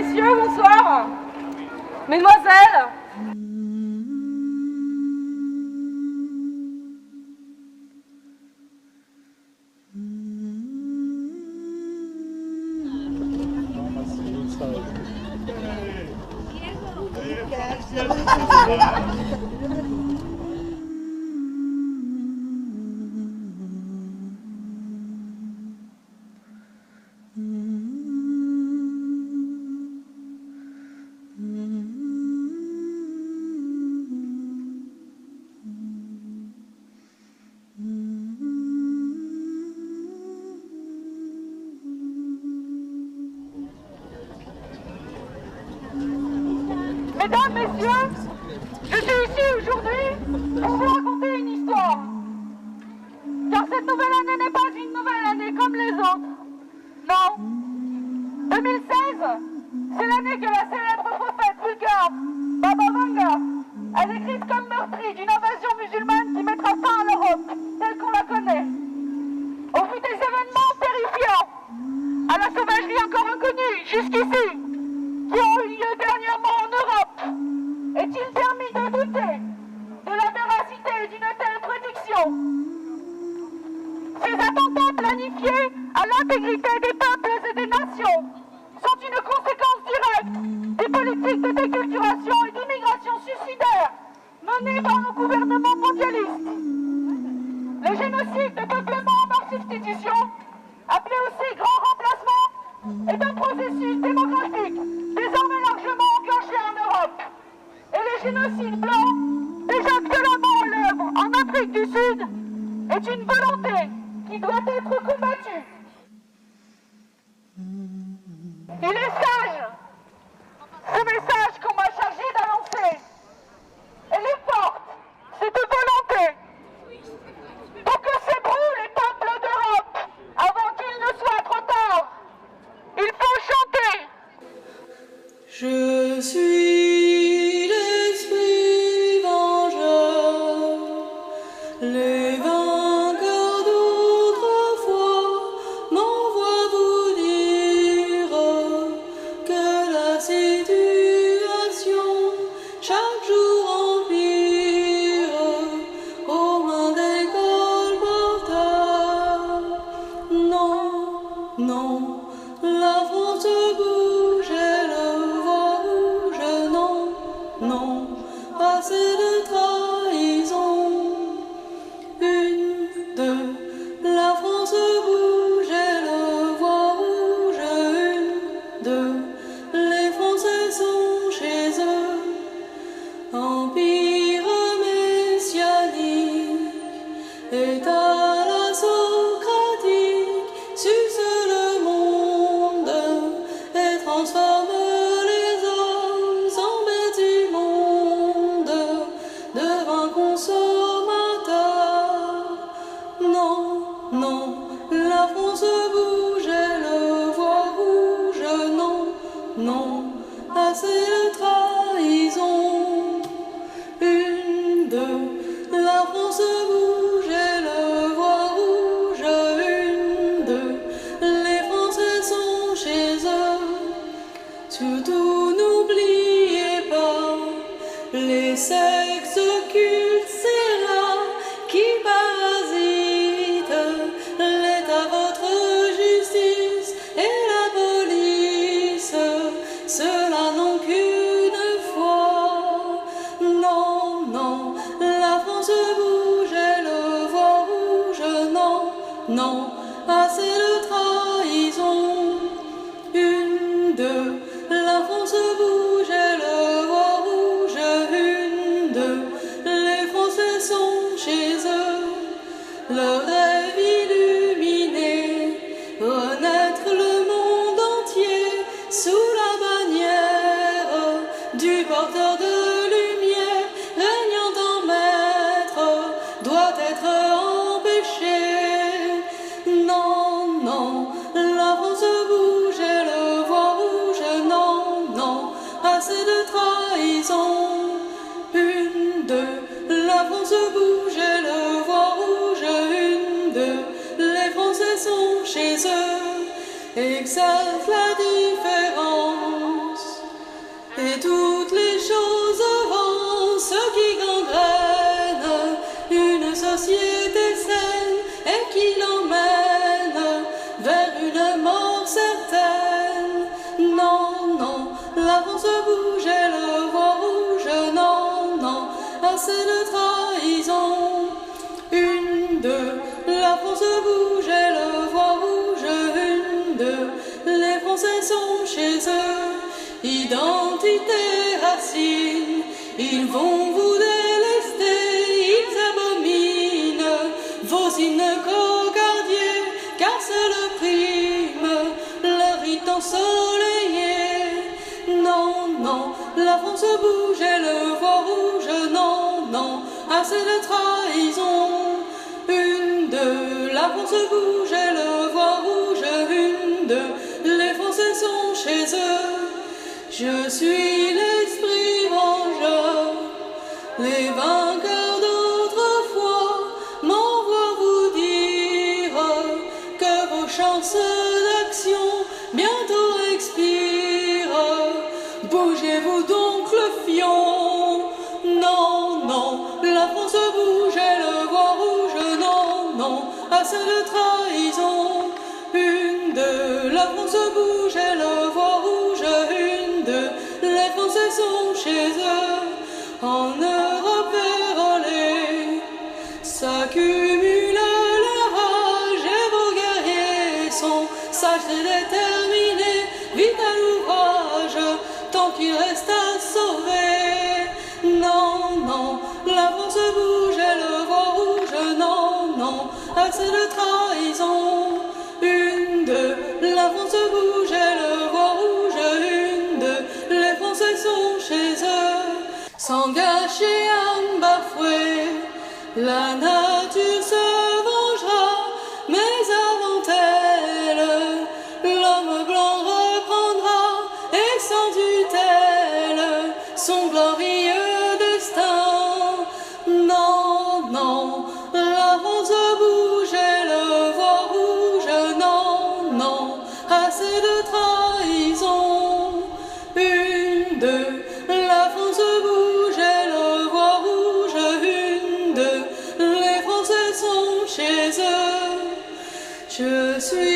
messieurs, bonsoir. Mesdemoiselles. Mesdames, messieurs, je suis ici aujourd'hui pour vous raconter une histoire. Car cette nouvelle année n'est pas une nouvelle année comme les autres. Non. 2016, c'est l'année que la célèbre prophète bulgare Baba Vanga a décrite comme meurtrie d'une invasion musulmane qui mettra fin à l'Europe telle qu'on la connaît. Au vu des événements terrifiants, à la sauvagerie encore inconnue jusqu'ici, qui ont eu lieu dernièrement en Europe, est-il permis de douter de la véracité d'une telle prédiction? Ces attentats planifiés à l'intégrité des peuples et des nations sont une conséquence directe des politiques de déculturation et d'immigration suicidaire menées par nos gouvernements mondialistes. Le génocide de peuplement par substitution, appelé aussi grand remplacement, est un processus démographique désormais largement enclenché en Europe. Et le génocide blanc, déjà violemment à l'œuvre en Afrique du Sud, est une volonté qui doit être combattue. Il est sage, ce message qu'on m'a chargé d'annoncer. Elle est forte, cette volonté, pour que s'ébrouent les peuples d'Europe avant qu'il ne soit trop tard. Il faut chanter. Je suis l'esprit vengeur, les vainqueurs d'autrefois m'envoient vous dire que la situation chaque jour empire aux mains des colporteurs. Non, non, la France bouge et le voit rouge, non, non, assez de trahison. Une, deux, la France bouge et le voit rouge. Une, deux, les Français sont chez eux. Empire messianique, État la socratique, suce le monde et transforme les hommes en bêtes immondes, devant consommateurs. Non, non, la France bouge et le voit rouge, non, non, assez de trahison. Une, deux, la France bouge et le voit rouge. Une, deux, les Français sont chez eux. Surtout n'oubliez pas les sexes occultes, c'est là qui parasitent l'État, votre justice et la police. Ceux-là n'ont qu'une foi. Non, non, la France bouge et le voit rouge. Non, non, assez de trahison. Une, deux, la France bouge et le voit rouge. Une, deux, les Français sont chez eux. Leur rêve illuminé, renaître le monde entier sous la bannière du porteur de lumière, régnant en maître, doit être empêché. Non, non, la France bouge et le voit rouge. Non, non, assez de trahison. Une, deux, la France bouge et le voit rouge. Une, deux, les Français sont chez eux. Exalte la différence société saine et qui l'emmène vers une mort certaine. Non, non, la France bouge et le voit rouge. Non, non, assez de trahison. Une, deux, la France bouge et le voit rouge. Une, deux, les Français sont chez eux. Identité, racine, ils vont vous délester, ils abominent vos hymnes cocardiers, car c'est le crime, leur rite ensoleillé. Non, non, la France bouge et le voit rouge. Non, non, assez de trahison. Une, deux, la France bouge et le voit rouge. Une, deux, les Français sont chez eux. Je suis l'esprit vengeur, les vainqueurs d'autrefois m'envoient vous dire que vos chances d'action bientôt expirent. Bougez-vous donc le fion. Non, non, la France bouge et le voit rouge. Non, non, assez de trahison. Une, deux, la France bouge et le voit rouge. Une, deux, les Français sont chez eux. En Europe vérolée s'accumule la rage et vos guerriers sont sages et déterminés. Vite à l'ouvrage, tant qu'il reste à sauver. Non, non, la France bouge et le voit rouge. Non, non, assez de trahison. Une, deux, la France bouge et le voit rouge. Une, deux, les Français sont chez eux. Sans gâcher à bafouer, la nature se vengera, mais avant elle, l'homme blanc reprendra, et sans tutelle, son glorieux destin. Non, non, la France bouge et le voit rouge. Non, non, assez de trahison. Une, deux, la France bouge et le voit rouge. Une, deux, les Français sont chez eux. Je suis